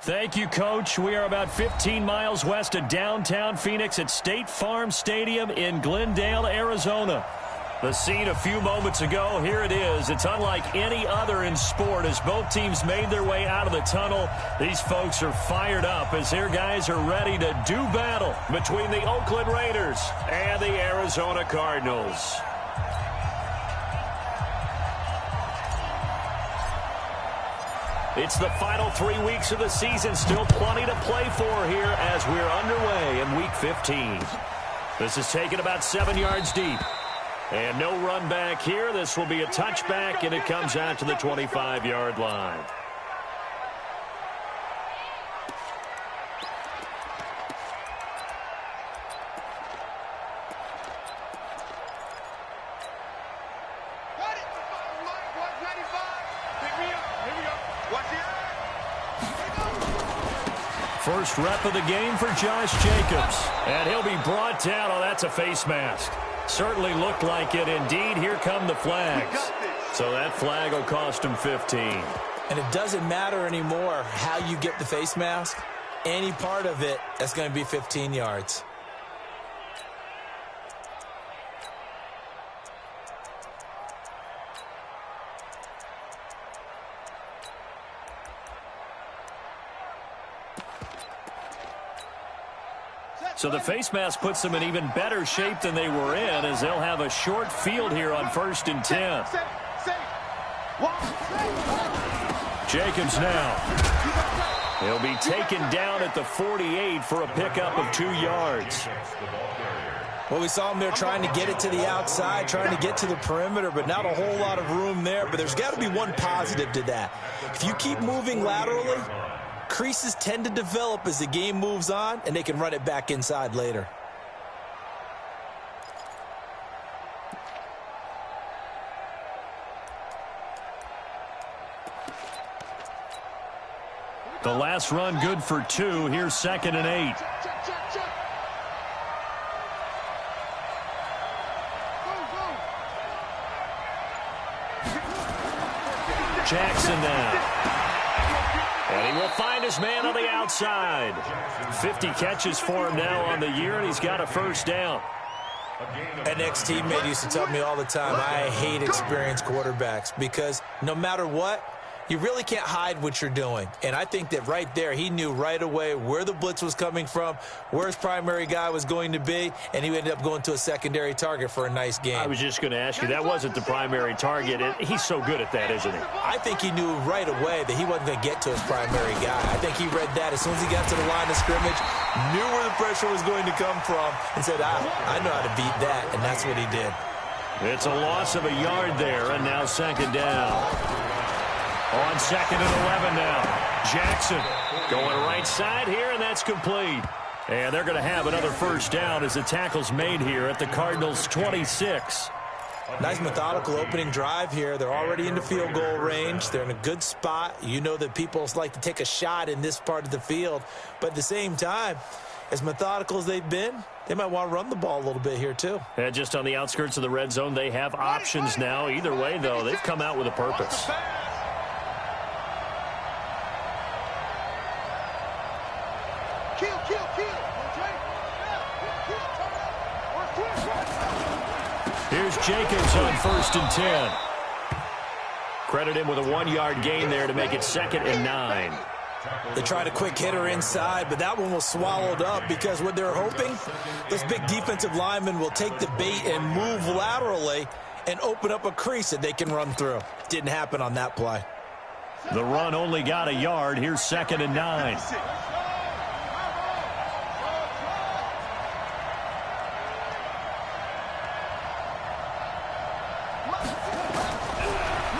Thank you, Coach. We are about 15 miles west of downtown Phoenix at State Farm Stadium in Glendale, Arizona. The scene a few moments ago, here it is. It's unlike any other in sport as both teams made their way out of the tunnel. These folks are fired up as their guys are ready to do battle between the Oakland Raiders and the Arizona Cardinals. It's the final 3 weeks of the season. Still plenty to play for here as we're underway in Week 15. This is taken about 7 yards deep. And no run back here. This will be a touchback, and it comes out to the 25-yard line. First rep of the game for Josh Jacobs. And he'll be brought down. Oh, that's a face mask. Certainly looked like it. Indeed, here come the flags. So that flag will cost him 15. And it doesn't matter anymore how you get the face mask. Any part of it, that's going to be 15 yards. So the face mask puts them in even better shape than they were in as they'll have a short field here on 1st and 10. Jacobs now. He'll be taken down at the 48 for a pickup of 2 yards. Well, we saw him there trying to get it to the outside, trying to get to the perimeter, but not a whole lot of room there. But there's got to be one positive to that. If you keep moving laterally, creases tend to develop as the game moves on, and they can run it back inside later. The last run good for 2. Here's 2nd and 8. Jackson now. And he will find his man on the outside. 50 catches for him now on the year, and he's got a first down. An ex-teammate used to tell me all the time, I hate experienced quarterbacks because no matter what, you really can't hide what you're doing. And I think that right there, he knew right away where the blitz was coming from, where his primary guy was going to be, and he ended up going to a secondary target for a nice game. I was just going to ask you, that wasn't the primary target. He's so good at that, isn't he? I think he knew right away that he wasn't going to get to his primary guy. I think he read that as soon as he got to the line of scrimmage, knew where the pressure was going to come from, and said, I know how to beat that, and that's what he did. It's a loss of a yard there, and now 2nd down. On 2nd and 11 now. Jackson going right side here, and that's complete. And they're going to have another first down as the tackle's made here at the Cardinals' 26. Nice methodical opening drive here. They're already into field goal range. They're in a good spot. You know that people like to take a shot in this part of the field. But at the same time, as methodical as they've been, they might want to run the ball a little bit here too. And just on the outskirts of the red zone, they have options now. Either way, though, they've come out with a purpose. Here's Jacobs on 1st and 10. Credit him with a 1-yard gain there to make it 2nd and 9. They tried a quick hitter inside, but that one was swallowed up because what they're hoping, those big defensive linemen will take the bait and move laterally and open up a crease that they can run through. Didn't happen on that play. The run only got a yard. Here's 2nd and 9.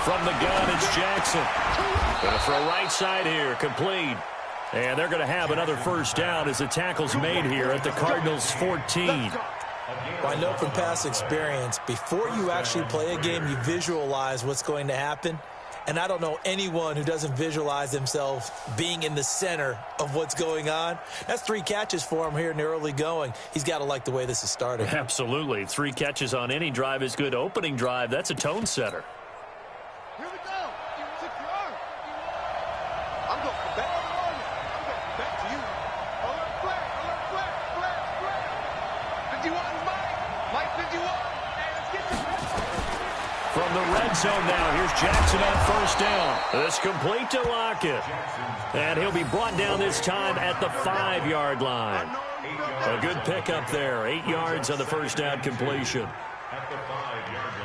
From the gun, it's Jackson. Going to throw right side here, complete. And they're going to have another first down as the tackle's made here at the Cardinals' 14. Well, I know from past experience, before you actually play a game, you visualize what's going to happen. And I don't know anyone who doesn't visualize themselves being in the center of what's going on. That's 3 catches for him here in the early going. He's got to like the way this is starting. Absolutely. 3 catches on any drive is good. Opening drive, that's a tone setter. Here we go. Secure. I'm going for back. From the red zone now, here's Jackson on first down. It's complete to Lockett. And he'll be brought down this time at the 5-yard line. A good pickup there. 8 yards on the first down completion. At the 5-yard line.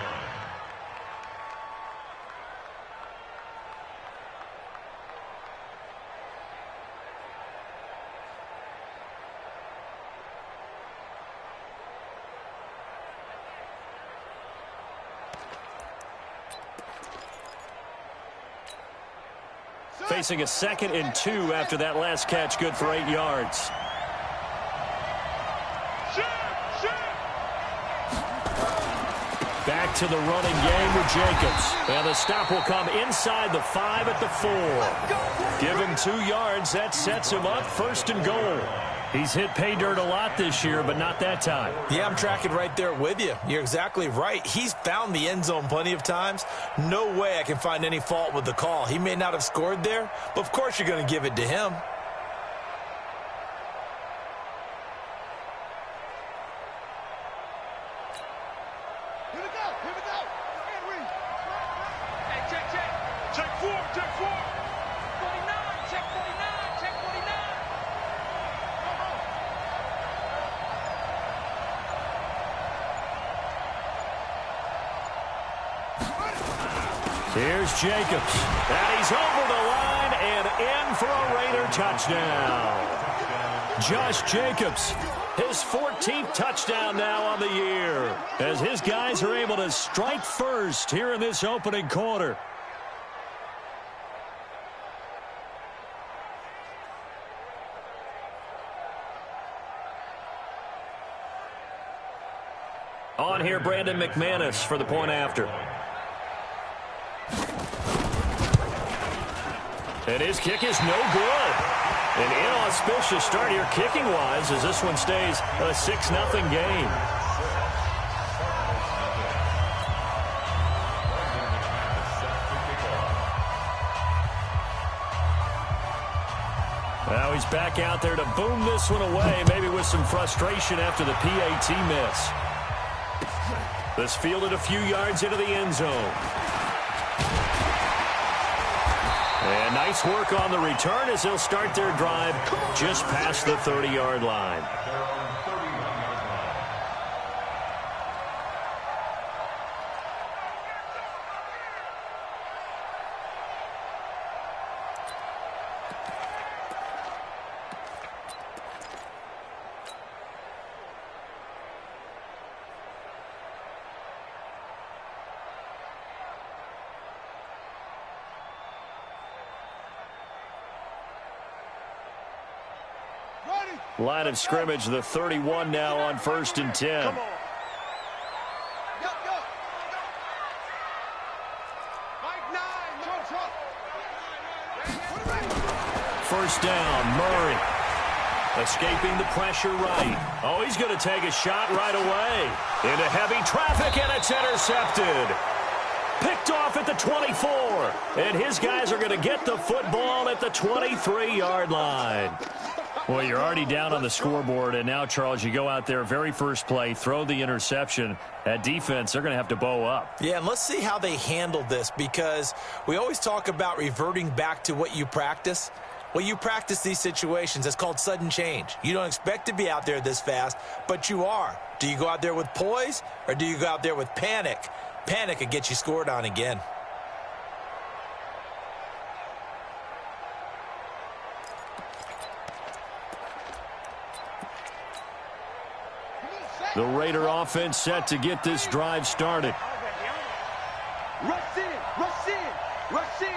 Facing a 2nd and 2 after that last catch, good for 8 yards. Back to the running game with Jacobs. And the stop will come inside the 5 at the 4. Give him 2 yards. That sets him up 1st and goal. He's hit pay dirt a lot this year, but not that time. Yeah, I'm tracking right there with you. You're exactly right. He's found the end zone plenty of times. No way I can find any fault with the call. He may not have scored there, but of course you're going to give it to him. Here we go. Here we go. Hey, check. Check 4. 49. Check 49. Check 49. Here's Jacobs. And he's over the line and in for a Raider touchdown. Josh Jacobs, his 14th touchdown now on the year, as his guys are able to strike first here in this opening quarter. On here, Brandon McManus for the point after. And his kick is no good. An inauspicious start here kicking-wise as this one stays a 6-0 game. Now he's back out there to boom this one away, maybe with some frustration after the PAT miss. This fielded a few yards into the end zone. And nice work on the return as they'll start their drive just past the 30-yard line. Line of scrimmage, the 31 now on 1st and 10. First down, Murray. Escaping the pressure right. Oh, he's going to take a shot right away. Into heavy traffic, and it's intercepted. Picked off at the 24. And his guys are going to get the football at the 23-yard line. Well, you're already down on the scoreboard, and now, Charles, you go out there, very first play, throw the interception. At defense, they're going to have to bow up. Yeah, and let's see how they handle this, because we always talk about reverting back to what you practice. Well, you practice these situations. It's called sudden change. You don't expect to be out there this fast, but you are. Do you go out there with poise, or do you go out there with panic? Panic could get you scored on again. The Raider offense set to get this drive started. Rush in, rush in, rush in.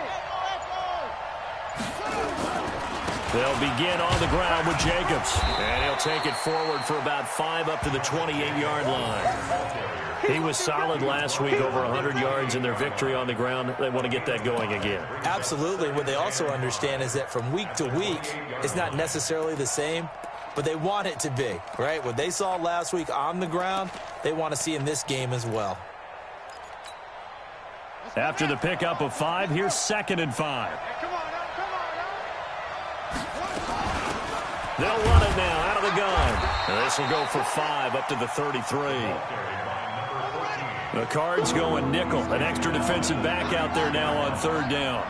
They'll begin on the ground with Jacobs. And he'll take it forward for about 5 up to the 28-yard line. He was solid last week, over 100 yards in their victory on the ground. They want to get that going again. Absolutely. What they also understand is that from week to week, it's not necessarily the same, but they want it to be, right? What they saw last week on the ground, they want to see in this game as well. After the pickup of 5, here's 2nd and 5. They'll run it now out of the gun. And this will go for 5 up to the 33. The Cards going nickel. An extra defensive back out there now on third down.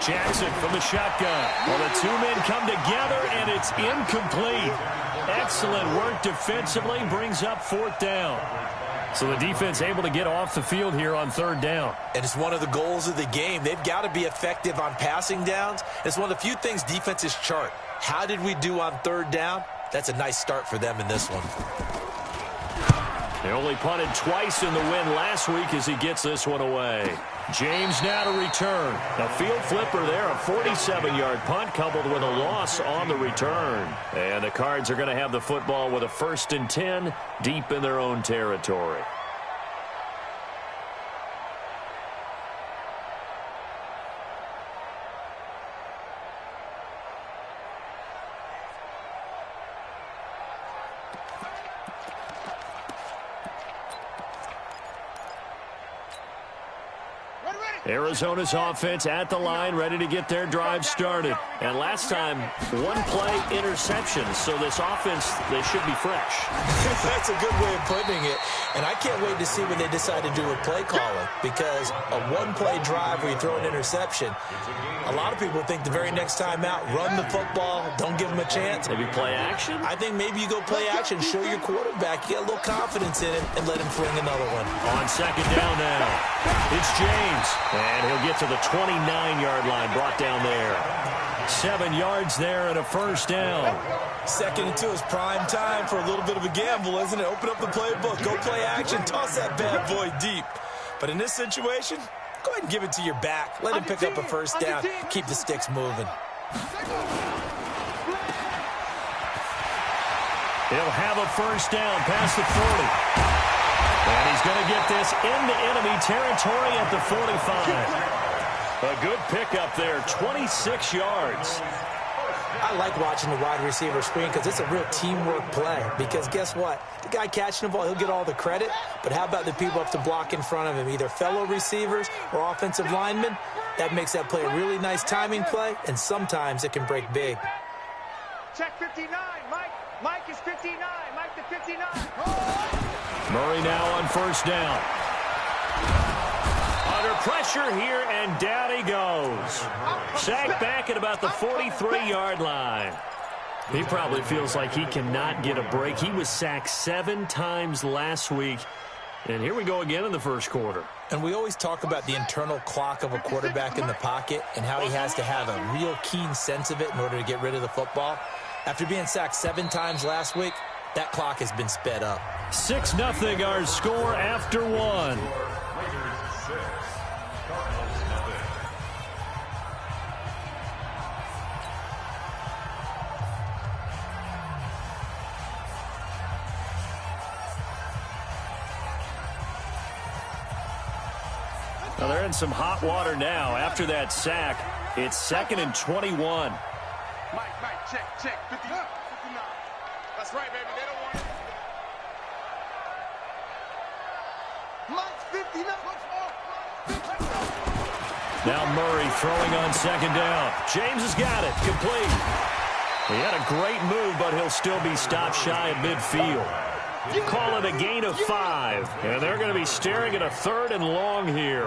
Jackson from the shotgun. Well, the two men come together, and it's incomplete. Excellent work defensively. Brings up fourth down. So the defense able to get off the field here on third down. And it's one of the goals of the game. They've got to be effective on passing downs. It's one of the few things defenses chart. How did we do on third down? That's a nice start for them in this one. They only punted twice in the win last week as he gets this one away. James now to return. A field flipper there, a 47-yard punt coupled with a loss on the return. And the Cards are going to have the football with a 1st and 10 deep in their own territory. Arizona's offense at the line, ready to get their drive started. And last time, one play interception. So this offense, they should be fresh. That's a good way of putting it. And I can't wait to see what they decide to do with play calling, because a one-play drive where you throw an interception, a lot of people think the very next time out, run the football, don't give them a chance. Maybe play action? I think maybe you go play action, show your quarterback, you get a little confidence in it, and let him fling another one. On second down now, it's James. And he'll get to the 29-yard line, brought down there. 7 yards there and a first down. 2nd and 2 is prime time for a little bit of a gamble, isn't it? Open up the playbook, go play action, toss that bad boy deep. But in this situation, go ahead and give it to your back. Let him pick up a first down, keep the sticks moving. He'll have a first down past the 40. And he's going to get this into enemy territory at the 45. A good pickup there, 26 yards. I like watching the wide receiver screen because it's a real teamwork play. Because guess what? The guy catching the ball, he'll get all the credit. But how about the people up to block in front of him, either fellow receivers or offensive linemen? That makes that play a really nice timing play, and sometimes it can break big. Check 59, Mike. Mike is 59. Mike to 59. Murray now on first down. Under pressure here, and down he goes. Sacked back at about the 43-yard line. He probably feels like he cannot get a break. He was sacked 7 times last week. And here we go again in the first quarter. And we always talk about the internal clock of a quarterback in the pocket and how he has to have a real keen sense of it in order to get rid of the football. After being sacked 7 times last week, that clock has been sped up. 6-0 our score after 1. Well, they're in some hot water now. After that sack, it's 2nd and 21. Mike, check, 59. That's right, baby. They don't want it. Mike's 59. Now Murray throwing on second down. James has got it. Complete. He had a great move, but he'll still be stopped shy of midfield. Call it a gain of 5. And they're going to be staring at a 3rd and long here.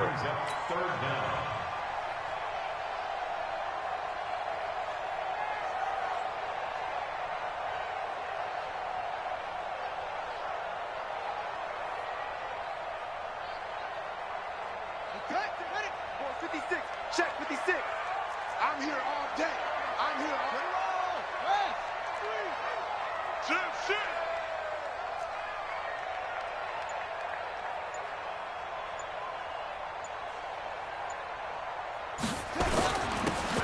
Ready? 56. Check 56. I'm here all day. I'm here all day. Shit.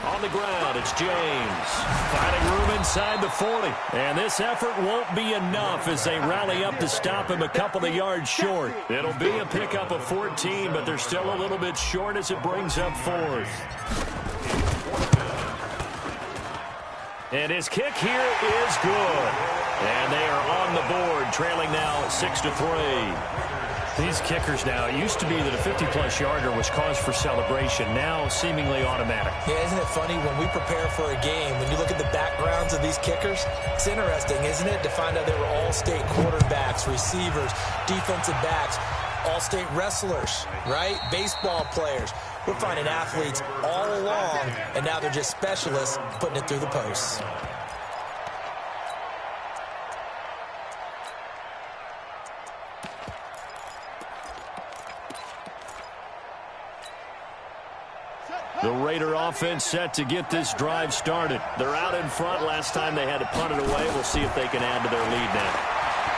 On the ground, it's James. Finding room inside the 40. And this effort won't be enough as they rally up to stop him a couple of yards short. It'll be a pickup of 14, but they're still a little bit short as it brings up 4th. And his kick here is good. And they are on the board, trailing now 6-3. These kickers now, it used to be that a 50-plus yarder was cause for celebration. Now, seemingly automatic. Yeah, isn't it funny when we prepare for a game, when you look at the backgrounds of these kickers, it's interesting, isn't it, to find out they were all-state quarterbacks, receivers, defensive backs, all-state wrestlers, right? Baseball players. We're finding athletes all along, and now they're just specialists putting it through the posts. The Raider offense set to get this drive started. They're out in front. Last time they had to punt it away. We'll see if they can add to their lead now.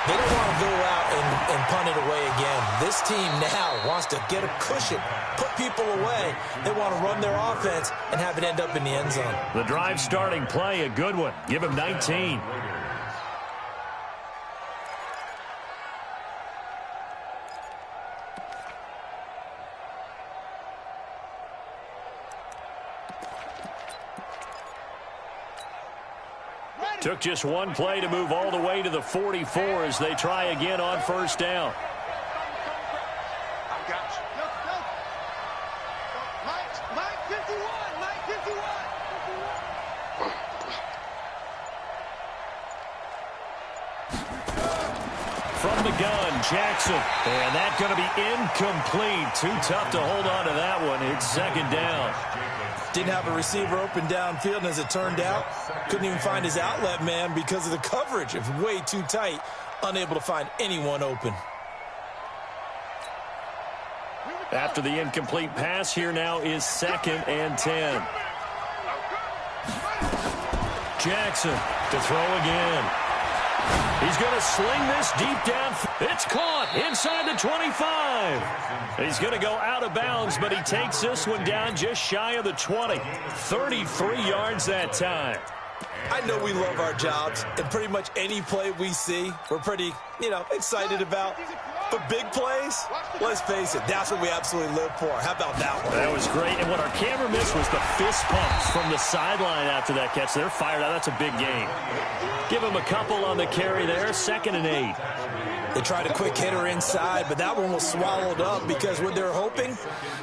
They don't want to go out and punt it away again. This team now wants to get a cushion, put people away. They want to run their offense and have it end up in the end zone. The drive starting play, a good one. Give him 19. Took just one play to move all the way to the 44 as they try again on first down. I got you. Mike 51. From the gun, Jackson. And that's going to be incomplete. Too tough to hold on to that one. It's second down. Didn't have a receiver open downfield, and as it turned out, couldn't even find his outlet man because of the coverage. It was way too tight, unable to find anyone open. After the incomplete pass, here now is 2nd and 10. Jackson to throw again. He's going to sling this deep down. It's caught inside the 25. He's going to go out of bounds, but he takes this one down just shy of the 20. 33 yards that time. I know we love our jobs, and pretty much any play we see, we're pretty, excited about. But big plays, let's face it, that's what we absolutely live for. How about that one? That was great, and what our camera missed was the fist pumps from the sideline after that catch. They're fired out. That's a big game. Give him a couple on the carry there, 2nd and 8. They tried a quick hitter inside, but that one was swallowed up because what they're hoping,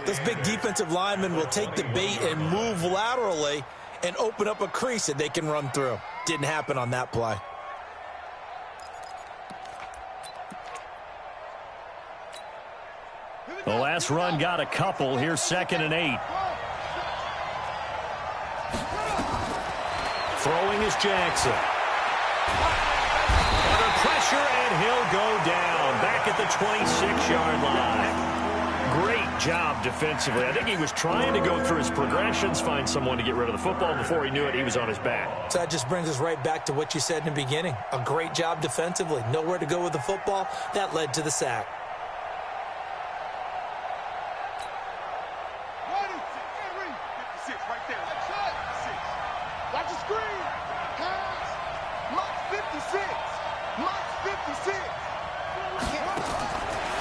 this big defensive lineman will take the bait and move laterally and open up a crease that they can run through. Didn't happen on that play. The last run got a couple. Here's 2nd and 8. Throwing is Jackson. Under pressure, and he'll go down. Back at the 26-yard line. Great job defensively. I think he was trying to go through his progressions, find someone to get rid of the football. Before he knew it, he was on his back. So that just brings us right back to what you said in the beginning. A great job defensively. Nowhere to go with the football. That led to the sack.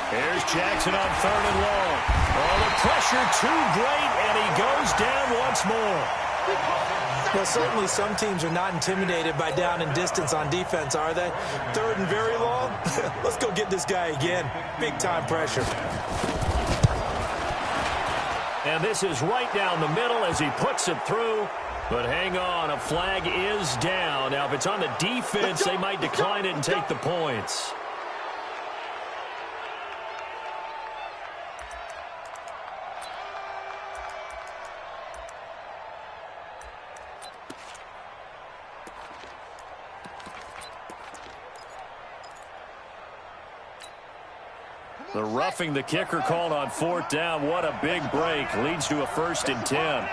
Here's Jackson on 3rd and long. Oh, the pressure too great, and he goes down once more. Well, certainly some teams are not intimidated by down and distance on defense, are they? 3rd and very long? Let's go get this guy again. Big-time pressure. And this is right down the middle as he puts it through. But hang on, a flag is down. Now, if it's on the defense, they might decline it and take the points. The roughing the kicker called on 4th down. What a big break. Leads to a 1st and 10.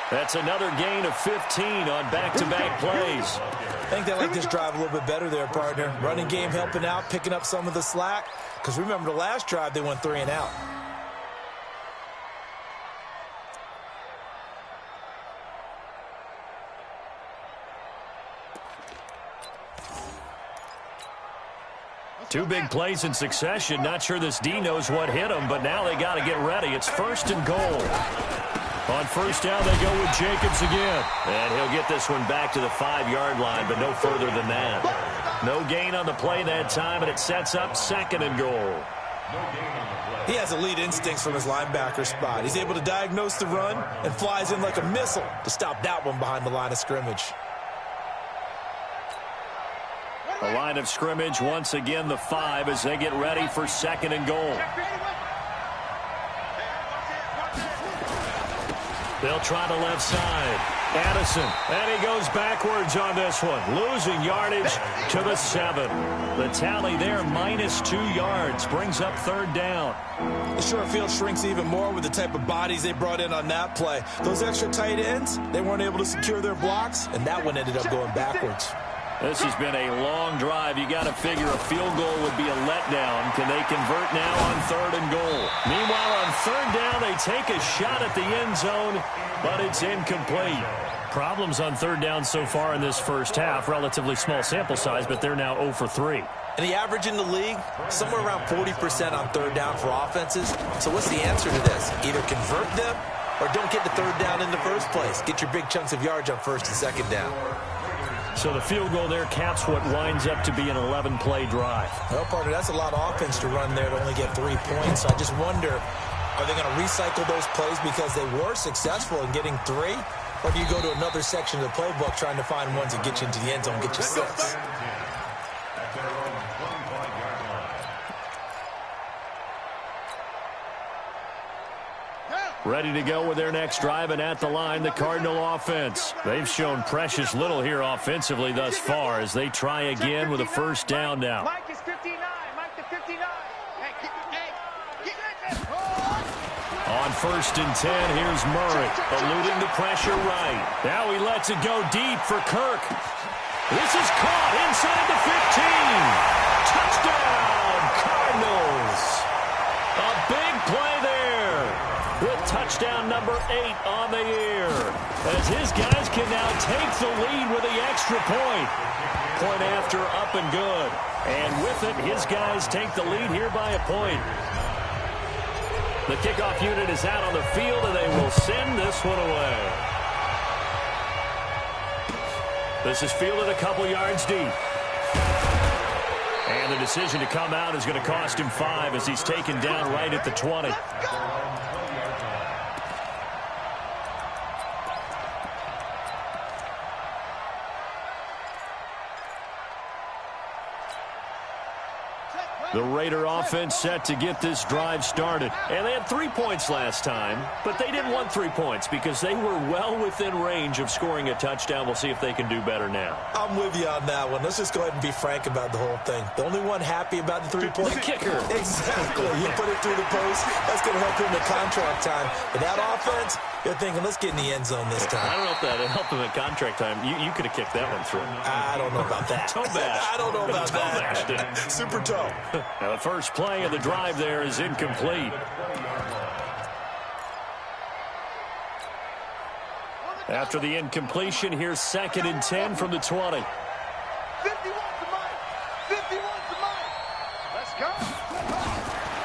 That's another gain of 15 on back-to-back plays. I think they like this drive a little bit better there, partner. Running game helping out, picking up some of the slack. Because remember the last drive, they went 3 and out. Two big plays in succession. Not sure this D knows what hit him, but now they got to get ready. It's 1st and goal. On first down, they go with Jacobs again. And he'll get this one back to the 5-yard line, but no further than that. No gain on the play that time, and it sets up 2nd and goal. He has elite instincts from his linebacker spot. He's able to diagnose the run and flies in like a missile to stop that one behind the line of scrimmage. A line of scrimmage, once again the 5 as they get ready for 2nd and goal. They'll try the left side. Addison, and he goes backwards on this one, losing yardage to the 7. The tally there, -2 yards, brings up 3rd down. The short field shrinks even more with the type of bodies they brought in on that play. Those extra tight ends, they weren't able to secure their blocks, and that one ended up going backwards. This has been a long drive. You got to figure a field goal would be a letdown. Can they convert now on 3rd and goal? Meanwhile, on 3rd down, they take a shot at the end zone, but it's incomplete. Problems on 3rd down so far in this first half. Relatively small sample size, but they're now 0 for 3. And the average in the league, somewhere around 40% on 3rd down for offenses. So what's the answer to this? Either convert them or don't get the 3rd down in the first place. Get your big chunks of yards on 1st and 2nd down. So the field goal there caps what winds up to be an 11-play drive. Well, partner, that's a lot of offense to run there to only get 3 points. I just wonder, are they going to recycle those plays because they were successful in getting 3? Or do you go to another section of the playbook trying to find ones that get you into the end zone and get you 6? Ready to go with their next drive, and at the line, the Cardinal offense. They've shown precious little here offensively thus far as they try again with a 1st down now. Mike is 59. Mike the 59. On 1st and 10, here's Murray, eluding the pressure right. Now he lets it go deep for Kirk. This is caught inside the 15. Touchdown, Cardinals. A big play there, with touchdown number 8 on the year, as his guys can now take the lead with the extra point. Point after, up and good. And with it, his guys take the lead here by a point. The kickoff unit is out on the field, and they will send this one away. This is fielded a couple yards deep. And the decision to come out is going to cost him 5 as he's taken down right at the 20. The Raider offense set to get this drive started. And they had 3 points last time, but they didn't want 3 points because they were well within range of scoring a touchdown. We'll see if they can do better now. I'm with you on that one. Let's just go ahead and be frank about the whole thing. The only one happy about the 3-point. The kicker. Exactly. You put it through the post. That's going to help him in contract time. But that offense, you're thinking, let's get in the end zone this time. I don't know if that helped him at contract time. You could have kicked that one through. I don't know about that. Toe bash. I don't know about toe that. Bashed it. Super toe. Now the first play of the drive there is incomplete. After the incompletion, here's 2nd and 10 from the 20. 51 to Mike. 51 to Mike. Let's go.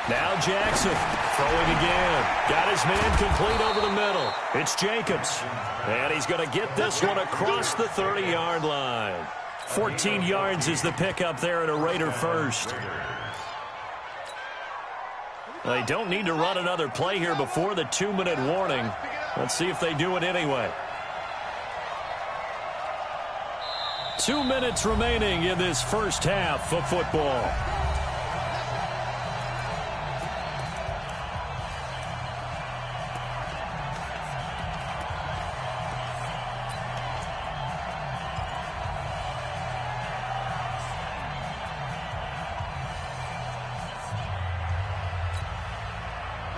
Now Jackson throwing again. Got his man complete over the middle. It's Jacobs. And he's going to get this one across the 30-yard line. 14 yards is the pickup there at a Raider first. They don't need to run another play here before the 2-minute warning. Let's see if they do it anyway. 2 minutes remaining in this first half of football.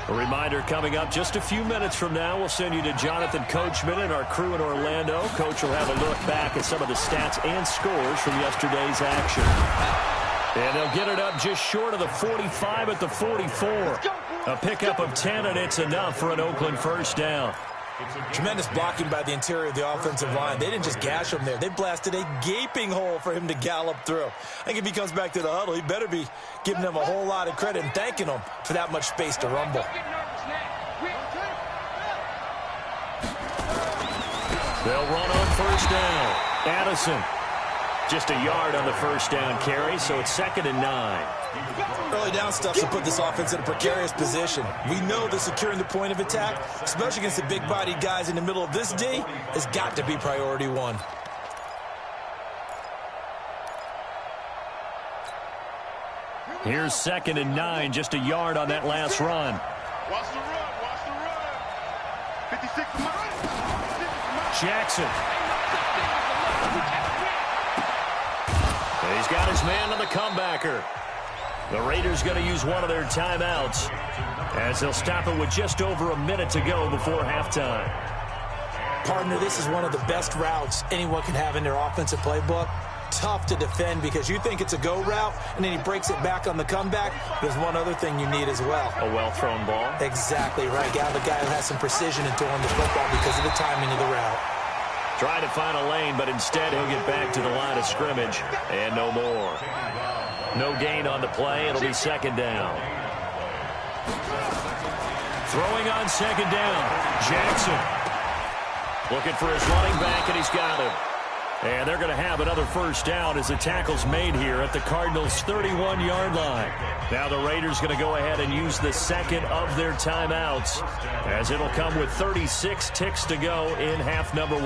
A reminder coming up just a few minutes from now, we'll send you to Jonathan Coachman and our crew in Orlando. Coach will have a look back at some of the stats and scores from yesterday's action. And they'll get it up just short of the 45 at the 44. A pickup of 10, and it's enough for an Oakland first down. Tremendous blocking by the interior of the offensive line. They didn't just gash him there. They blasted a gaping hole for him to gallop through. I think if he comes back to the huddle, he better be giving them a whole lot of credit and thanking them for that much space to rumble. They'll run on first down. Addison. Just a yard on the first down carry, so it's 2nd and 9. Early down stuff to put this offense in a precarious position. We know that securing the point of attack, especially against the big-bodied guys in the middle of this D, has got to be priority one. Here's 2nd and 9, just a yard on that last run. Watch the run, watch the run. 56 to mine. Jackson. He's got his man on the comebacker. The Raiders going to use one of their timeouts as they'll stop it with just over a minute to go before halftime. Partner, this is one of the best routes anyone can have in their offensive playbook. Tough to defend because you think it's a go route, and then he breaks it back on the comeback. There's one other thing you need as well. A well-thrown ball? Exactly right. Got the guy who has some precision in throwing the football because of the timing of the route. Trying to find a lane, but instead he'll get back to the line of scrimmage. And no more. No gain on the play. It'll be 2nd down. Throwing on 2nd down. Jackson. Looking for his running back, and he's got him. And they're going to have another first down as the tackle's made here at the Cardinals' 31-yard line. Now the Raiders going to go ahead and use the second of their timeouts as it'll come with 36 ticks to go in half number 1.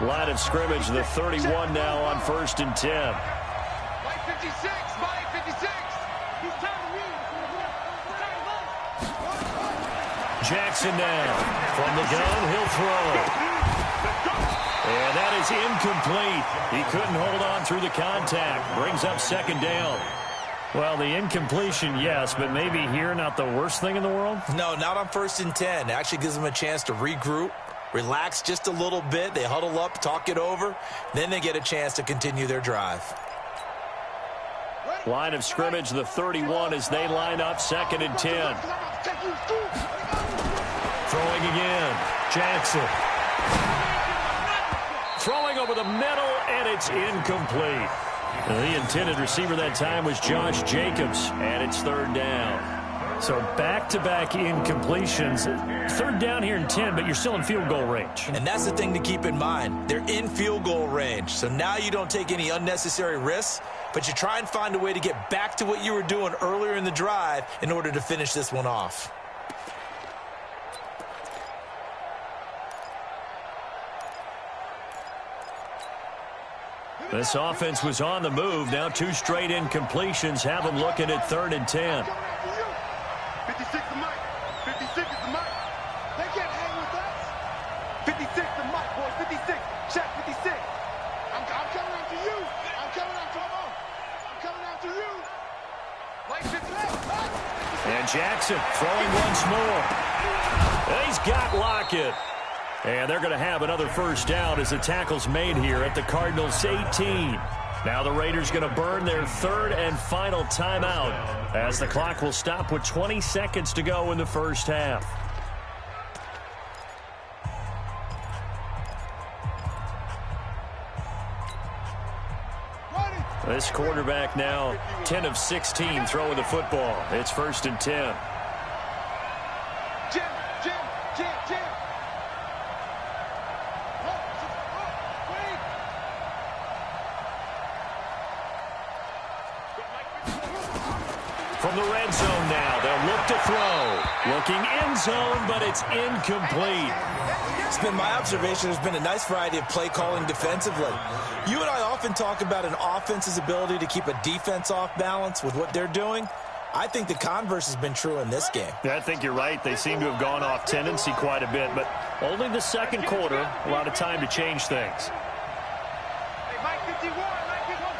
Line of scrimmage, the 31 now on 1st and 10. Mike 56, Mike 56. He's trying to read. Jackson now. From the gun, he'll throw. And that is incomplete. He couldn't hold on through the contact. Brings up 2nd down. Well, the incompletion, yes, but maybe here not the worst thing in the world? No, not on 1st and 10. It actually gives them a chance to regroup, relax just a little bit. They huddle up, talk it over. Then they get a chance to continue their drive. Line of scrimmage, the 31 as they line up 2nd and 10. Throwing again. Jackson. Throwing over the middle, and it's incomplete. The intended receiver that time was Josh Jacobs, and it's 3rd down. So back-to-back incompletions. 3rd down here in 10, but you're still in field goal range. And that's the thing to keep in mind. They're in field goal range. So now you don't take any unnecessary risks, but you try and find a way to get back to what you were doing earlier in the drive in order to finish this one off. This offense was on the move. Now 2 straight incompletions have them looking at 3rd and 10. 56 to Mike. 56 is the Mike. They can't hang with us. 56 to Mike, boy. 56. Check 56. I'm coming after you. I'm coming after you. I'm coming after you. Mike 56. And Jackson throwing once more. He's got Lockett. And they're going to have another first down as the tackle's made here at the Cardinals' 18. Now the Raiders going to burn their 3rd and final timeout as the clock will stop with 20 seconds to go in the first half. This quarterback now 10 of 16 throwing the football. It's 1st and 10. Jim. From the red zone now, they'll look to throw. Looking end zone, but it's incomplete. It's been my observation there's been a nice variety of play calling defensively. You and I often talk about an offense's ability to keep a defense off balance with what they're doing. I think the converse has been true in this game. Yeah, I think you're right. They seem to have gone off tendency quite a bit, but only the 2nd quarter, a lot of time to change things. Hey, Mike 51. Mike 51.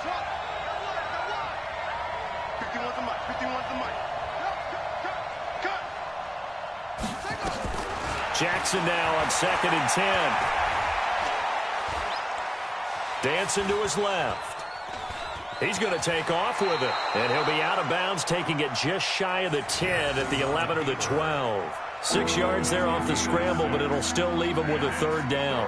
51's the Mike. 51's the Mike. Cut. Jackson now on 2nd and 10. Dancing to his left. He's going to take off with it, and he'll be out of bounds, taking it just shy of the 10 at the 11 or the 12. 6 yards there off the scramble, but it'll still leave him with a 3rd down.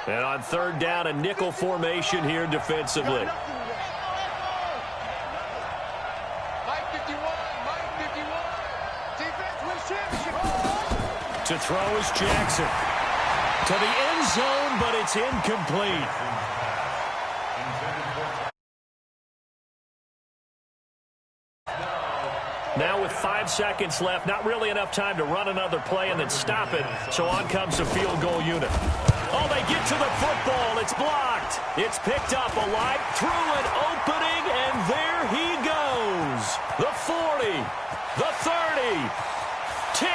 And on third down, a nickel formation here defensively. To throw is Jackson. To the end zone, but it's incomplete. Now with 5 seconds left, not really enough time to run another play and then stop it. So on comes the field goal unit. Oh, they get to the football. It's blocked. It's picked up alive through an opening, and there he goes. The 40, the 30, 10,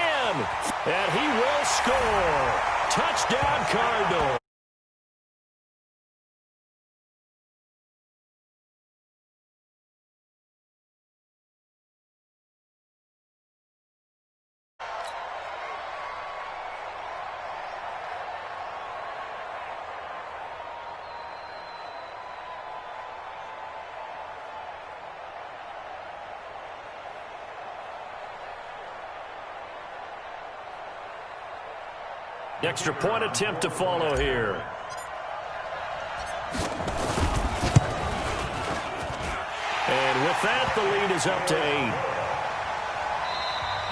and he will score. Touchdown, Cardinals. Extra point attempt to follow here. And with that, the lead is up to 8.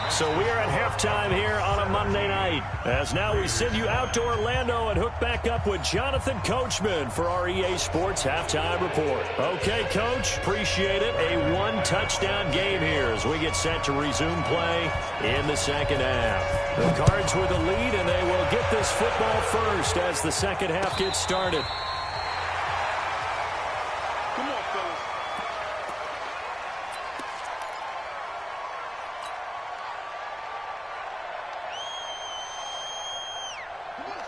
So we are at halftime here on a Monday night. As now we send you out to Orlando and hook back up with Jonathan Coachman for our EA Sports Halftime Report. Okay, Coach, appreciate it. A one-touchdown game here as we get set to resume play in the second half. The Cards with the lead, and they will get this football first as the second half gets started. Come on, fellas.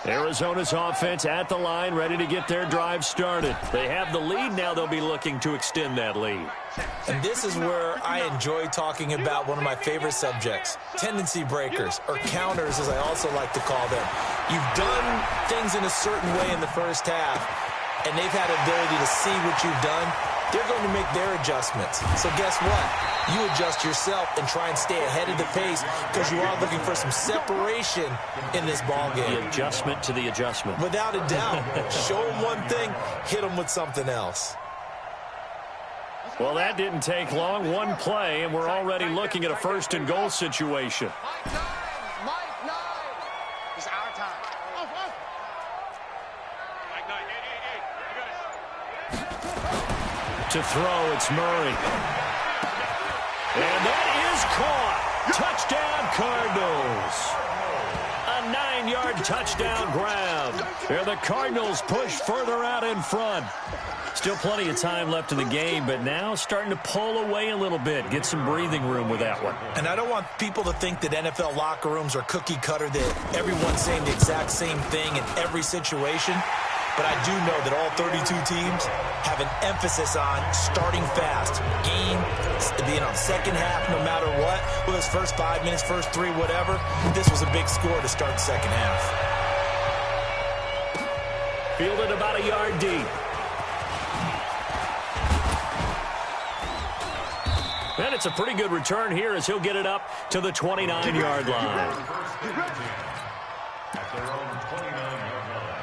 Arizona's offense at the line, ready to get their drive started. They have the lead. Now they'll be looking to extend that lead. And this is where I enjoy talking about one of my favorite subjects, tendency breakers, or counters as I also like to call them. You've done things in a certain way in the first half, and they've had the ability to see what you've done. They're going to make their adjustments. So guess what? You adjust yourself and try and stay ahead of the pace because you are looking for some separation in this ball game. The adjustment to the adjustment. Without a doubt. Show them one thing, hit them with something else. Well, that didn't take long. One play, and we're already looking at a first-and-goal situation. Mike 9. It's our time. Mike 9. Hey. To throw, it's Murray. And that is caught. Touchdown, Cardinals. A 9-yard touchdown grab. Here the Cardinals push further out in front. Still plenty of time left in the game, but now starting to pull away a little bit. Get some breathing room with that one. And I don't want people to think that NFL locker rooms are cookie cutter, that everyone's saying the exact same thing in every situation. But I do know that all 32 teams have an emphasis on starting fast. Game, being on second half no matter what. Whether it's first 5 minutes, first 3, whatever. This was a big score to start the second half. Fielded about a yard deep. And it's a pretty good return here as he'll get it up to the 29-yard line. At their own 29-yard line.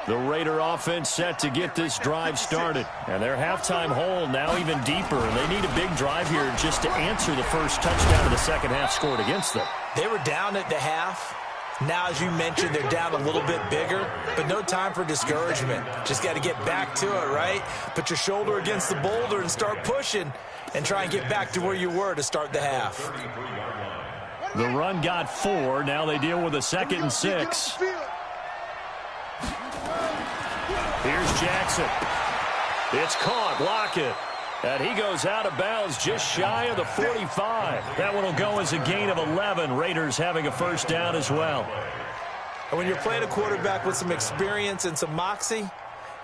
The Raider offense set to get this drive started. And their halftime hole now even deeper. And they need a big drive here just to answer the first touchdown of the second half scored against them. They were down at the half. Now, as you mentioned, they're down a little bit bigger, but no time for discouragement. Just got to get back to it, right? Put your shoulder against the boulder and start pushing and try and get back to where you were to start the half. The run got 4. Now they deal with a 2nd and 6. Here's Jackson. It's caught. Lockett. And he goes out of bounds just shy of the 45. That one will go as a gain of 11. Raiders having a first down as well. And when you're playing a quarterback with some experience and some moxie,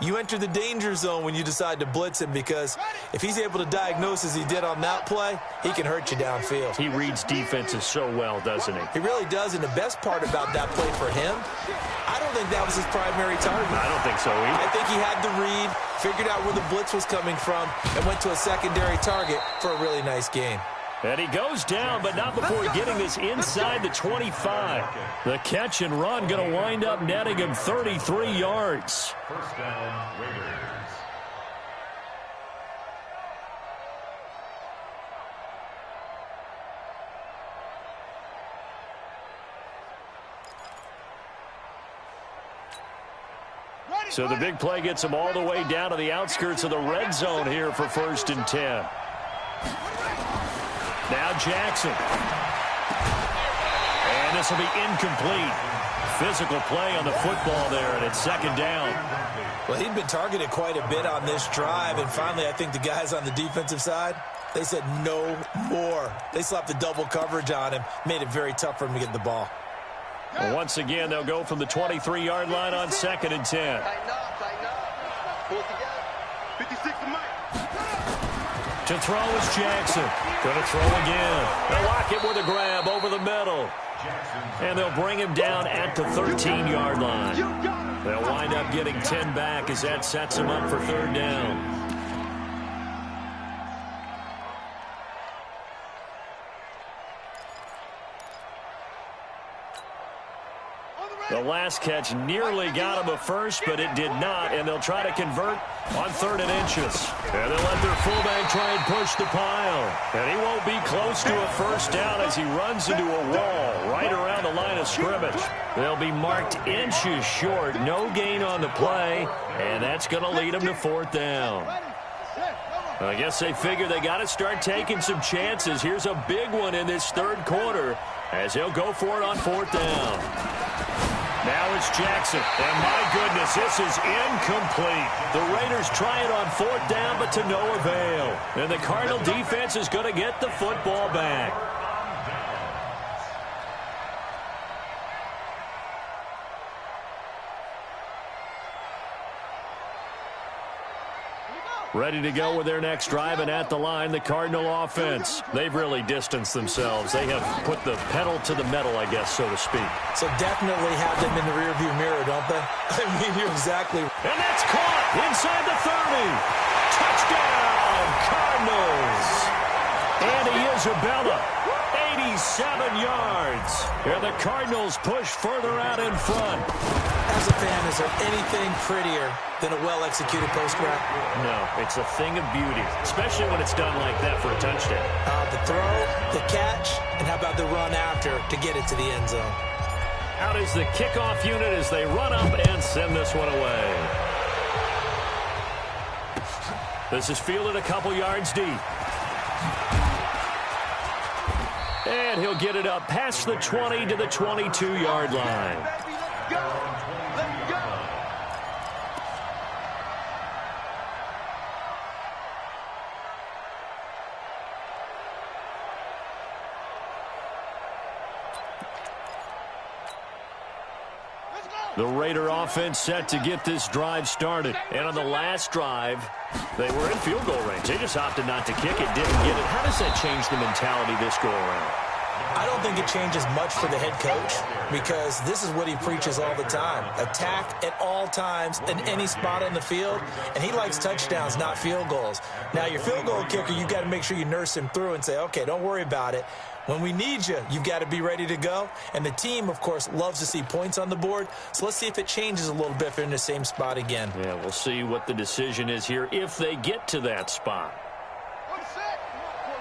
you enter the danger zone when you decide to blitz him, because if he's able to diagnose as he did on that play, he can hurt you downfield. He reads defenses so well, doesn't he? He really does, and the best part about that play for him, I don't think that was his primary target. I don't think so either. I think he had the read, figured out where the blitz was coming from, and went to a secondary target for a really nice gain. And he goes down, but not before getting this inside the 25. The catch and run going to wind up netting him 33 yards. First down, Raiders. So the big play gets him all the way down to the outskirts of the red zone here for 1st and 10. Now Jackson. And this will be incomplete. Physical play on the football there, and it's 2nd down. Well, he'd been targeted quite a bit on this drive, and finally I think the guys on the defensive side, they said no more. They slapped the double coverage on him, made it very tough for him to get the ball. Well, once again, they'll go from the 23-yard line on 2nd and 10. Tighten up. Pull it together. 56 to Mike. To throw is Jackson. Going to throw again. They'll lock it with a grab over the middle. And they'll bring him down at the 13-yard line. They'll wind up getting 10 back as that sets him up for 3rd down. The last catch nearly got him a first, but it did not, and they'll try to convert on 3rd and inches. And they'll let their fullback try and push the pile. And he won't be close to a 1st down as he runs into a wall right around the line of scrimmage. They'll be marked inches short, no gain on the play, and that's going to lead them to 4th down. I guess they figure they got to start taking some chances. Here's a big one in this 3rd quarter as he'll go for it on 4th down. Now it's Jackson, and my goodness, this is incomplete. The Raiders try it on 4th down, but to no avail. And the Cardinal defense is going to get the football back. Ready to go with their next drive, and at the line, the Cardinal offense. They've really distanced themselves. They have put the pedal to the metal, I guess, so to speak. So definitely have them in the rearview mirror, don't they? I mean, you're exactly. And that's caught inside the 30. Touchdown, Cardinals. Andy Isabella, 87 yards. And the Cardinals push further out in front. As a fan, is there anything prettier than a well-executed post route? No, it's a thing of beauty, especially when it's done like that for a touchdown. The throw, the catch, and how about the run after to get it to the end zone? Out is the kickoff unit as they run up and send this one away. This is fielded a couple yards deep. And he'll get it up past the 20 to the 22-yard line. The Raider offense set to get this drive started. And on the last drive, they were in field goal range. They just opted not to kick it, didn't get it. How does that change the mentality this go around? I don't think it changes much for the head coach because this is what he preaches all the time. Attack at all times in any spot on the field, and he likes touchdowns, not field goals. Now, your field goal kicker, you've got to make sure you nurse him through and say, okay, don't worry about it. When we need you, you've got to be ready to go. And the team, of course, loves to see points on the board. So let's see if it changes a little bit if they're in the same spot again. Yeah, we'll see what the decision is here if they get to that spot.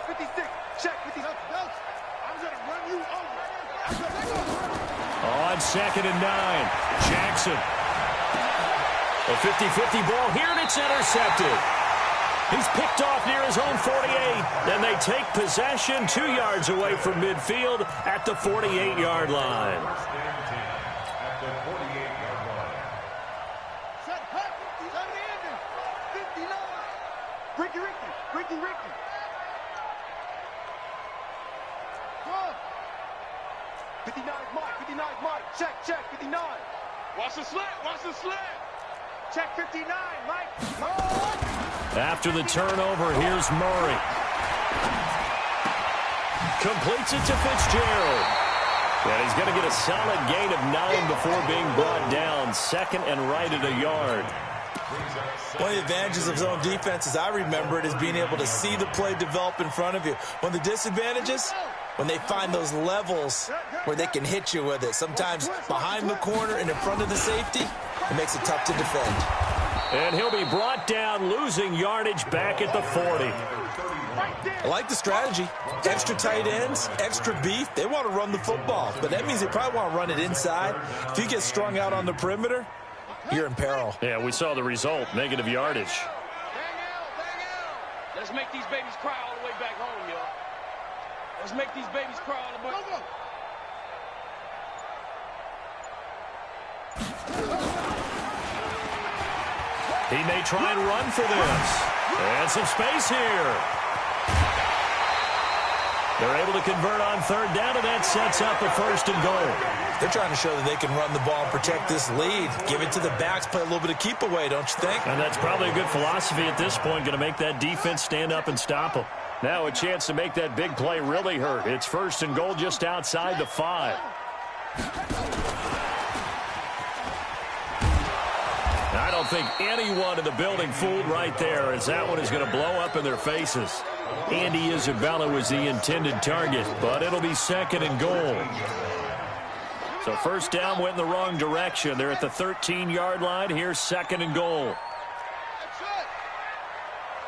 56, check 56. I'm going to run you over. On 2nd and 9, Jackson. A 50-50 ball here, and it's intercepted. He's picked off near his own 48. Then they take possession 2 yards away from midfield at the 48-yard line. At the 48-yard line. Set, cut, 59. Ricky. Come on. 59 is Mike. Check, 59. Watch the slant. Check 59, Mike. After the turnover, here's Murray. Completes it to Fitzgerald. And he's going to get a solid gain of 9 before being brought down. 2nd and right at a yard. One of the advantages of zone defense, as I remember it, is being able to see the play develop in front of you. One of the disadvantages, when they find those levels where they can hit you with it. Sometimes behind the corner and in front of the safety, it makes it tough to defend. And he'll be brought down, losing yardage back at the 40. I like the strategy. Extra tight ends, extra beef. They want to run the football, but that means they probably want to run it inside. If you get strung out on the perimeter, you're in peril. Yeah, we saw the result, negative yardage. Bang out. Let's make these babies cry all the way back home, y'all. Let's make these babies cry all the way. He may try and run for this. And some space here. They're able to convert on third down, and that sets up a 1st and goal. They're trying to show that they can run the ball and protect this lead. Give it to the backs, play a little bit of keep away, don't you think? And that's probably a good philosophy at this point, going to make that defense stand up and stop them. Now a chance to make that big play really hurt. It's 1st and goal just outside the 5. I don't think anyone in the building fooled right there, as that one is going to blow up in their faces. Andy Isabella was the intended target, but it'll be 2nd and goal. So 1st down went in the wrong direction. They're at the 13-yard line. Here's 2nd and goal. That's it.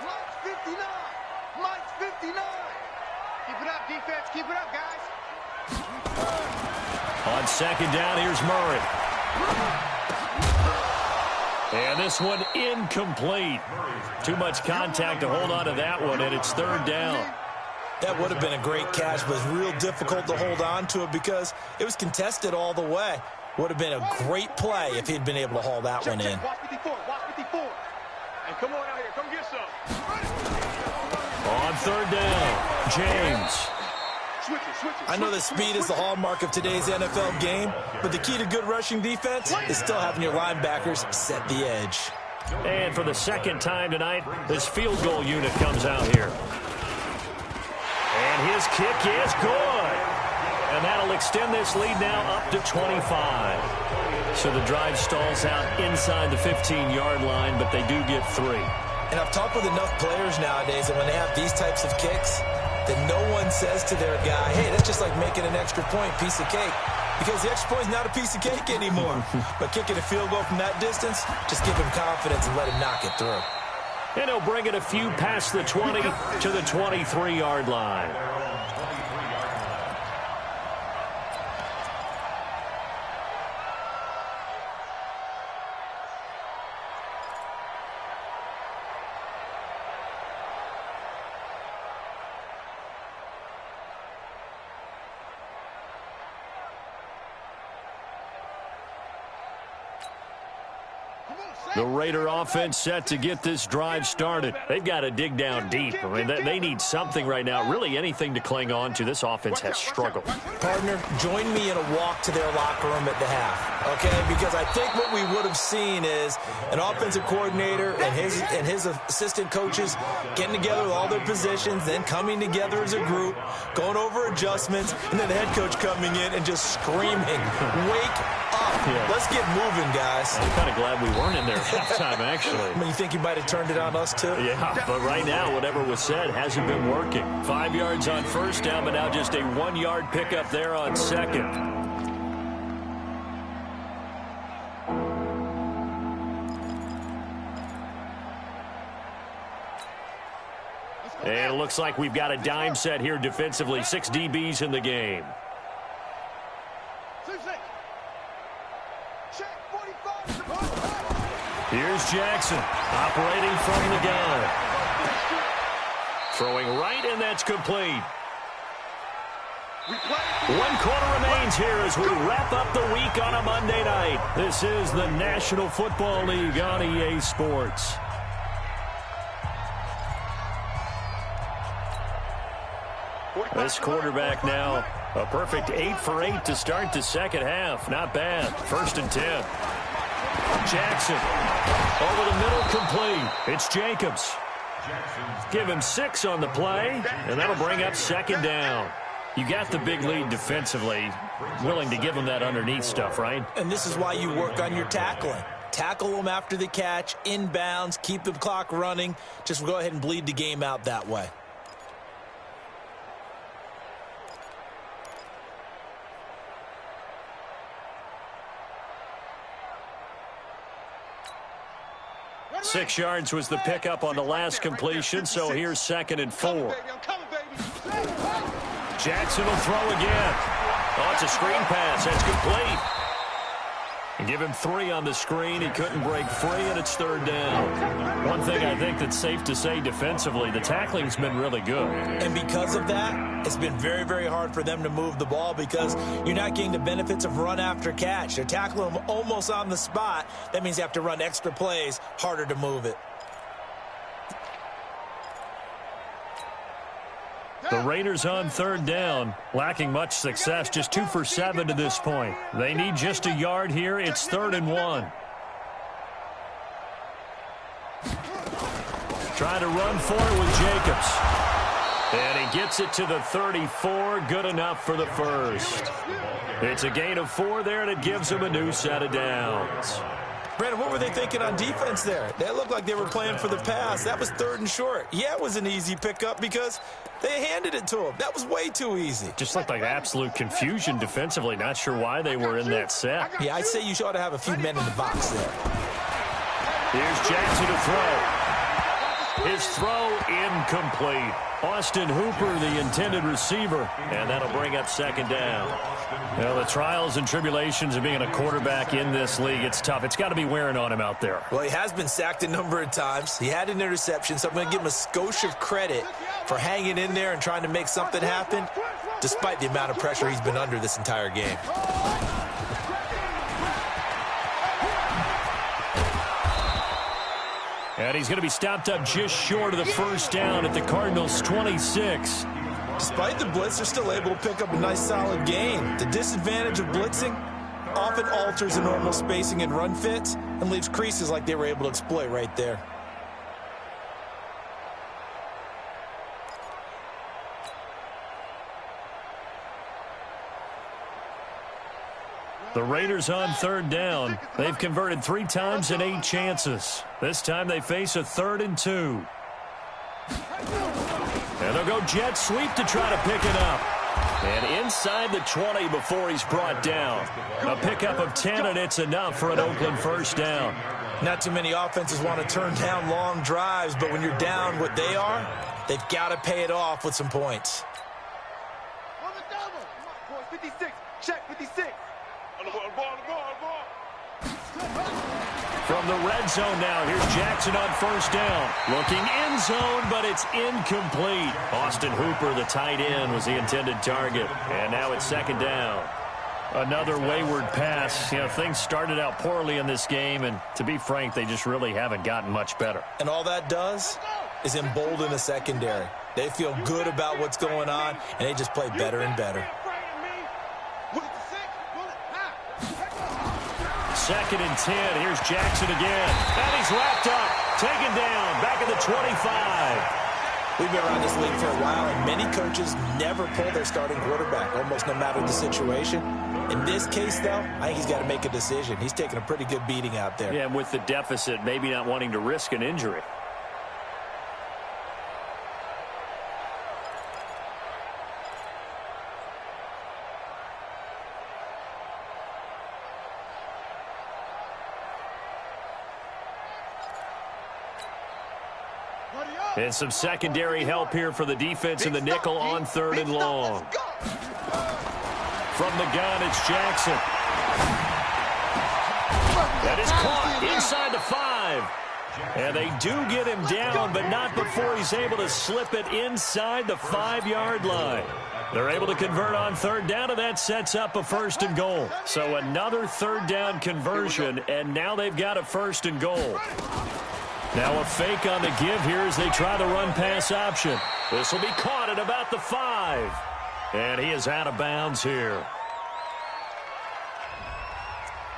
Mike's 59. Mike's 59. Keep it up, defense. Keep it up, guys. On 2nd down, here's Murray. And this one incomplete. Too much contact to hold on to that one, and it's 3rd down. That would have been a great catch, but it's real difficult to hold on to it because it was contested all the way. Would have been a great play if he'd been able to haul that one in. Watch 54. Watch 54. Hey, come on out here. Come get some. On 3rd down, James. I know that speed is the hallmark of today's NFL game, but the key to good rushing defense is still having your linebackers set the edge. And for the 2nd time tonight, this field goal unit comes out here. And his kick is good. And that'll extend this lead now up to 25. So the drive stalls out inside the 15-yard line, but they do get 3. And I've talked with enough players nowadays that when they have these types of kicks, that no one says to their guy, hey, that's just like making an extra point, piece of cake. Because the extra point is not a piece of cake anymore. But kicking a field goal from that distance, just give him confidence and let him knock it through. And he'll bring it a few past the 20 to the 23-yard line. The Raider offense set to get this drive started. They've got to dig down deep. I mean, they need something right now, really anything to cling on to. This offense has struggled. Partner, join me in a walk to their locker room at the half, okay? Because I think what we would have seen is an offensive coordinator and his assistant coaches getting together with all their positions, then coming together as a group, going over adjustments, and then the head coach coming in and just screaming, wake up. Yeah. Let's get moving, guys. I'm kind of glad we weren't in there at halftime, actually. I mean, you think you might have turned it on us, too? Yeah, but right now, whatever was said hasn't been working. 5 yards on 1st down, but now just a 1-yard pickup there on 2nd. And it looks like we've got a dime set here defensively. 6 DBs in the game. Here's Jackson, operating from the gun. Throwing right, and that's complete. 1 quarter remains here as we wrap up the week on a Monday night. This is the National Football League on EA Sports. This quarterback now, a perfect 8 for 8 to start the 2nd half. Not bad. 1st and 10. Jackson over the middle, complete. It's Jacobs. Give him 6 on the play, and that'll bring up 2nd down. You got the big lead defensively, willing to give him that underneath stuff, right? And this is why you work on your tackling. Tackle them after the catch, inbounds, keep the clock running. Just go ahead and bleed the game out that way. Six yards was the pickup on the last completion, so here's 2nd and 4. Jackson will throw again. Oh, it's a screen pass. That's complete. And give him 3 on the screen. He couldn't break free, and it's 3rd down. One thing I think that's safe to say defensively, the tackling's been really good. And because of that, it's been very, very hard for them to move the ball because you're not getting the benefits of run after catch. They're tackling them almost on the spot. That means you have to run extra plays, harder to move it. The Raiders on 3rd down, lacking much success, just 2 for 7 to this point. They need just a yard here. It's 3rd and 1. Trying to run for it with Jacobs. And he gets it to the 34. Good enough for the first. It's a gain of 4 there, and it gives him a new set of downs. Brandon, what were they thinking on defense there? They looked like they were playing for the pass. That was 3rd and short. Yeah, it was an easy pickup because they handed it to him. That was way too easy. Just looked like absolute confusion defensively. Not sure why they were in that set. Yeah, I'd say you ought to have a few men in the box there. Here's Jackson to throw. His throw incomplete. Austin Hooper, the intended receiver, and that'll bring up 2nd down. Well, the trials and tribulations of being a quarterback in this league, it's tough. It's got to be wearing on him out there. Well, he has been sacked a number of times. He had an interception, so I'm going to give him a skosh of credit for hanging in there and trying to make something happen, despite the amount of pressure he's been under this entire game. And he's going to be stopped up just short of the first down at the Cardinals' 26. Despite the blitz, they're still able to pick up a nice solid gain. The disadvantage of blitzing often alters the normal spacing and run fits and leaves creases like they were able to exploit right there. The Raiders on 3rd down. They've converted 3 times in 8 chances. This time they face a 3rd and 2. And they'll go jet sweep to try to pick it up. And inside the 20 before he's brought down. A pickup of 10, and it's enough for an Oakland first down. Not too many offenses want to turn down long drives, but when you're down what they are, they've got to pay it off with some points. On the double. Come on, boys. 56. Check 56. From the red zone now, here's Jackson on first down. Looking end zone, but it's incomplete. Austin Hooper, the tight end, was the intended target. And now it's 2nd down. Another wayward pass. You know, things started out poorly in this game, and to be frank, they just really haven't gotten much better. And all that does is embolden the secondary. They feel good about what's going on, and they just play better and better. 2nd and 10. Here's Jackson again. And he's wrapped up. Taken down. Back at the 25. We've been around this league for a while, and many coaches never pull their starting quarterback, almost no matter the situation. In this case, though, I think he's got to make a decision. He's taking a pretty good beating out there. Yeah, and with the deficit, maybe not wanting to risk an injury. And some secondary help here for the defense in the nickel on 3rd and long. From the gun, it's Jackson. That is caught inside the 5. And they do get him down, but not before he's able to slip it inside the 5-yard line. They're able to convert on 3rd down, and that sets up a 1st and goal. So another 3rd down conversion, and now they've got a 1st and goal. Now a fake on the give here as they try the run-pass option. This will be caught at about the 5. And he is out of bounds here.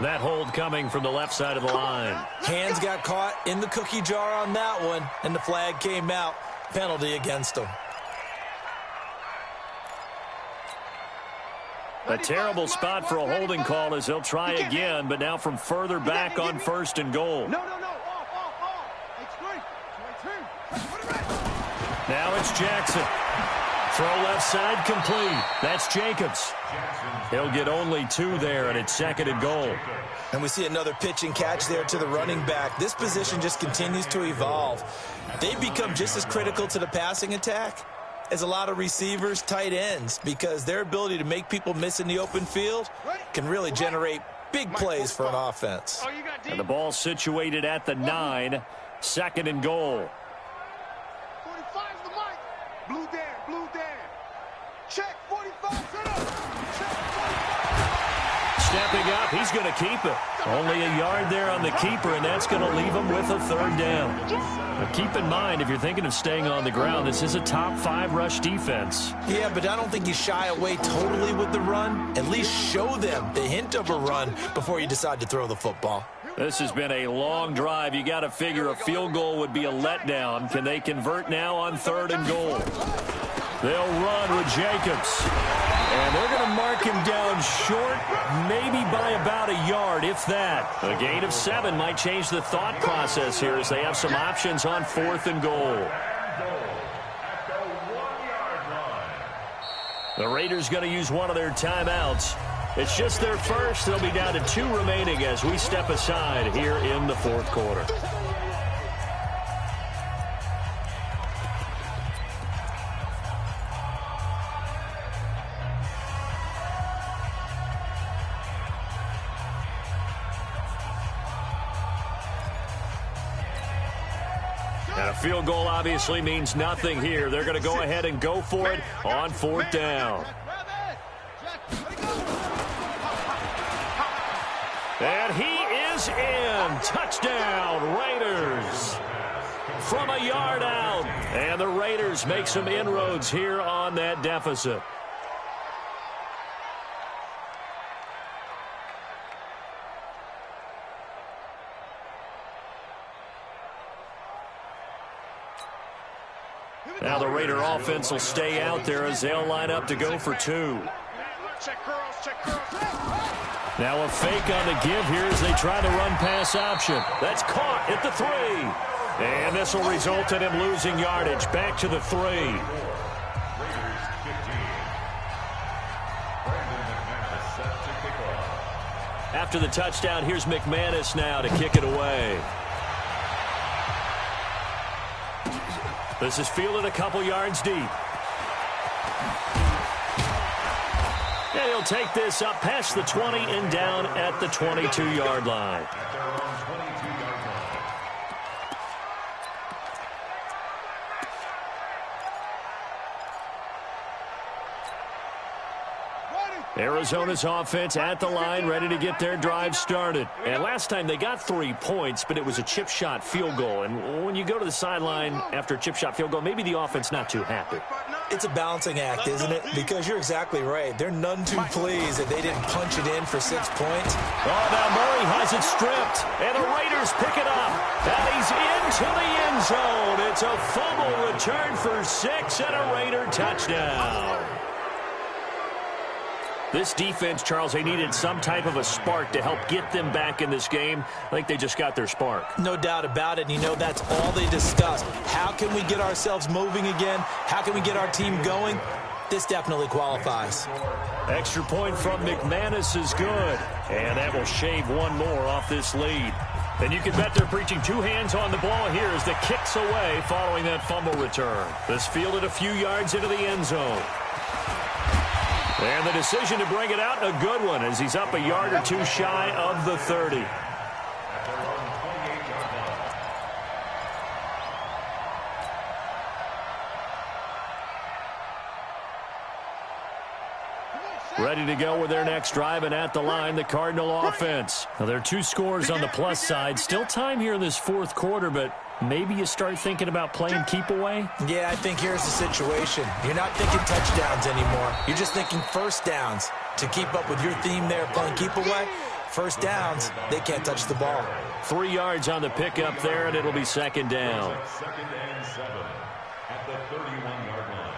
That hold coming from the left side of the line. Hands got caught in the cookie jar on that one, and the flag came out. Penalty against him. A terrible spot for a holding call as they'll try again, but now from further back on 1st and goal. No. Off. Hey, 3. Now it's Jackson. Throw left side complete. That's Jacobs. He'll get only 2 there, and it's 2nd and goal. And we see another pitch and catch there to the running back. This position just continues to evolve. They become just as critical to the passing attack as a lot of receivers, tight ends, because their ability to make people miss in the open field can really generate big plays for an offense. And the ball situated at the 9, 2nd and goal. 45's the mic. Blue Dan. Check 45. Set up. Check 45. Stepping up, he's going to keep it. Only a yard there on the keeper, and that's going to leave him with a 3rd down. Now keep in mind, if you're thinking of staying on the ground, this is a top 5 rush defense. Yeah, but I don't think you shy away totally with the run. At least show them the hint of a run before you decide to throw the football. This has been a long drive. You got to figure a field goal would be a letdown. Can they convert now on 3rd and goal? They'll run with Jacobs. And they're going to mark him down short, maybe by about a yard, if that. A gain of 7 might change the thought process here as they have some options on 4th and goal. The Raiders going to use one of their timeouts. It's just their first. They'll be down to 2 remaining as we step aside here in the 4th quarter. And a field goal obviously means nothing here. They're going to go ahead and go for it on 4th down. And he is in. Touchdown, Raiders. From a yard out. And the Raiders make some inroads here on that deficit. Now the Raider offense will stay out there as they'll line up to go for 2. Check curls. Now a fake on the give here as they try the run-pass option. That's caught at the 3. And this will result in him losing yardage. Back to the 3. After the touchdown, here's McManus now to kick it away. This is fielded a couple yards deep. And he'll take this up past the 20 and down at the 22-yard line. Arizona's offense at the line, ready to get their drive started. And last time they got 3 points, but it was a chip shot field goal. And when you go to the sideline after a chip shot field goal, maybe the offense not too happy. It's a balancing act, isn't it? Because you're exactly right. They're none too pleased that they didn't punch it in for 6 points. Oh, now Murray has it stripped, and the Raiders pick it up. And he's into the end zone. It's a fumble return for 6 and a Raider touchdown. This defense, Charles, they needed some type of a spark to help get them back in this game. I think they just got their spark. No doubt about it. And you know that's all they discussed. How can we get ourselves moving again? How can we get our team going? This definitely qualifies. Extra point from McManus is good. And that will shave one more off this lead. And you can bet they're preaching 2 hands on the ball here as the kick's away following that fumble return. This fielded a few yards into the end zone. And the decision to bring it out, a good one, as he's up a yard or 2 shy of the 30. Ready to go with their next drive, and at the line, the Cardinal offense. Now, there are 2 scores on the plus side. Still time here in this 4th quarter, but maybe you start thinking about playing keep away? Yeah, I think here's the situation. You're not thinking touchdowns anymore. You're just thinking first downs. To keep up with your theme there, playing keep away, first downs, they can't touch the ball. 3 yards on the pickup there, and it'll be 2nd down. 2nd and 7 at the 31-yard line.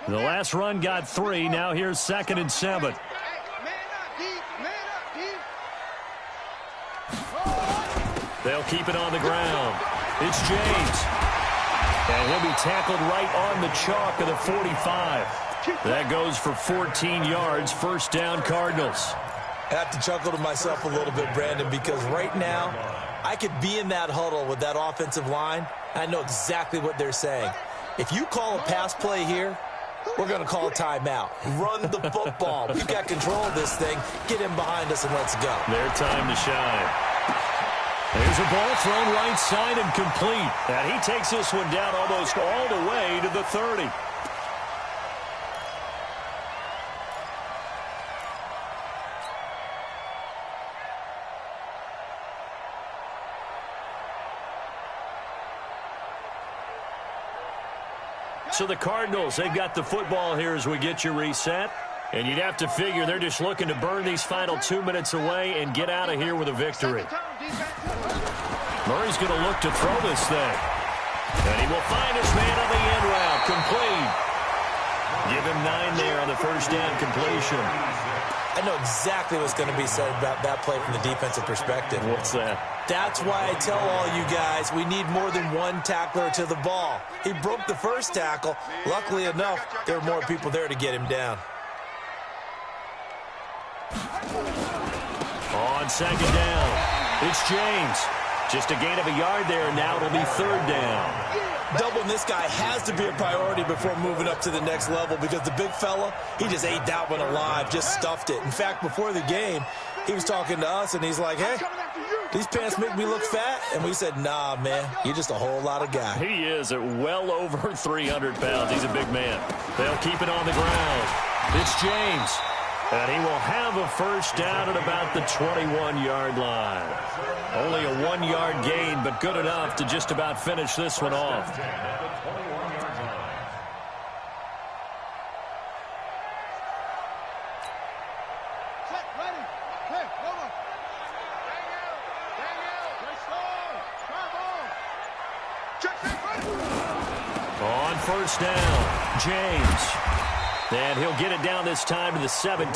The last run got 3. Now here's 2nd and 7. They'll keep it on the ground. It's James. And he'll be tackled right on the chalk of the 45. That goes for 14 yards. First down, Cardinals. I have to chuckle to myself a little bit, Brandon, because right now I could be in that huddle with that offensive line. I know exactly what they're saying. If you call a pass play here, we're going to call a timeout. Run the football. We've got control of this thing. Get him behind us and let's go. Their time to shine. There's a ball thrown right side and complete. And he takes this one down almost all the way to the 30. So the Cardinals, they've got the football here as we get you reset. And you'd have to figure they're just looking to burn these final 2 minutes away and get out of here with a victory. Murray's going to look to throw this thing. And he will find his man on the end route. Complete. Give him 9 there on the first down completion. I know exactly what's going to be said about that play from the defensive perspective. What's that? That's why I tell all you guys we need more than one tackler to the ball. He broke the first tackle. Luckily enough, there were more people there to get him down. On 2nd down, it's James. Just a gain of a yard there, and now it'll be 3rd down. Doubling this guy has to be a priority before moving up to the next level because the big fella, he just ate that one alive, just stuffed it. In fact, before the game, he was talking to us, and he's like, hey, these pants make me look fat. And we said, nah, man, you're just a whole lot of guy. He is at well over 300 pounds. He's a big man. They'll keep it on the ground. It's James. And he will have a first down at about the 21-yard line. Only a 1-yard gain, but good enough to just about finish this one off. On first down, James. And he'll get it down this time to the 17.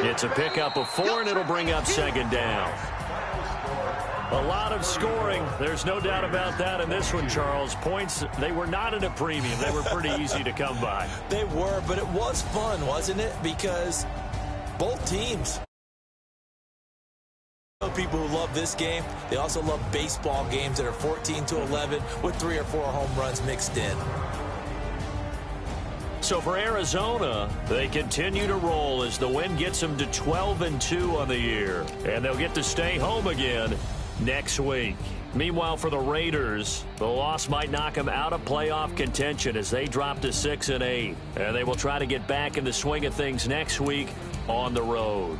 It's a pickup of 4, and it'll bring up 2nd down. A lot of scoring. There's no doubt about that in this one, Charles. Points, they were not at a premium. They were pretty easy to come by. They were, but it was fun, wasn't it? Because both teams. People who love this game, they also love baseball games that are 14-11 with 3 or 4 home runs mixed in. So for Arizona, they continue to roll as the win gets them to 12-2 on the year. And they'll get to stay home again next week. Meanwhile, for the Raiders, the loss might knock them out of playoff contention as they drop to 6-8. And they will try to get back in the swing of things next week on the road.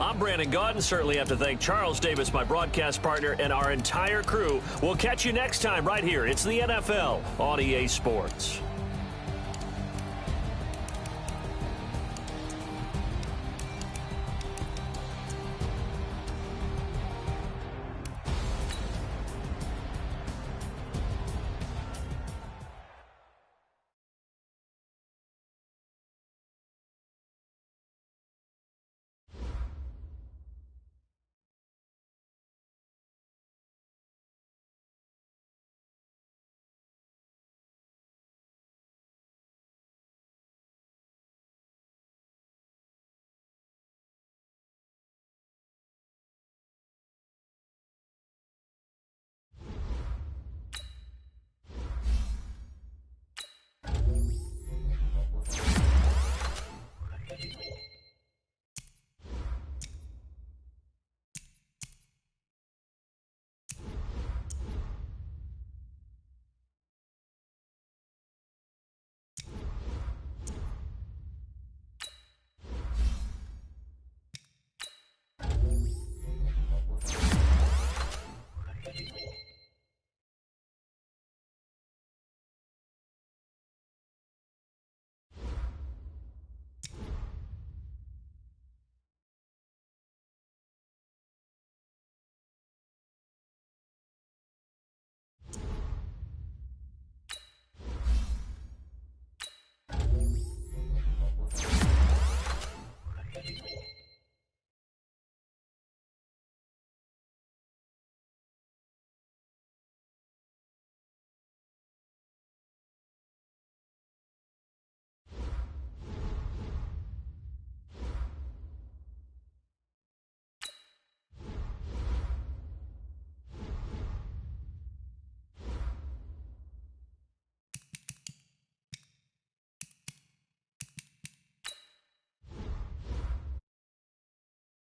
I'm Brandon Gaudin. Certainly have to thank Charles Davis, my broadcast partner, and our entire crew. We'll catch you next time right here. It's the NFL on EA Sports.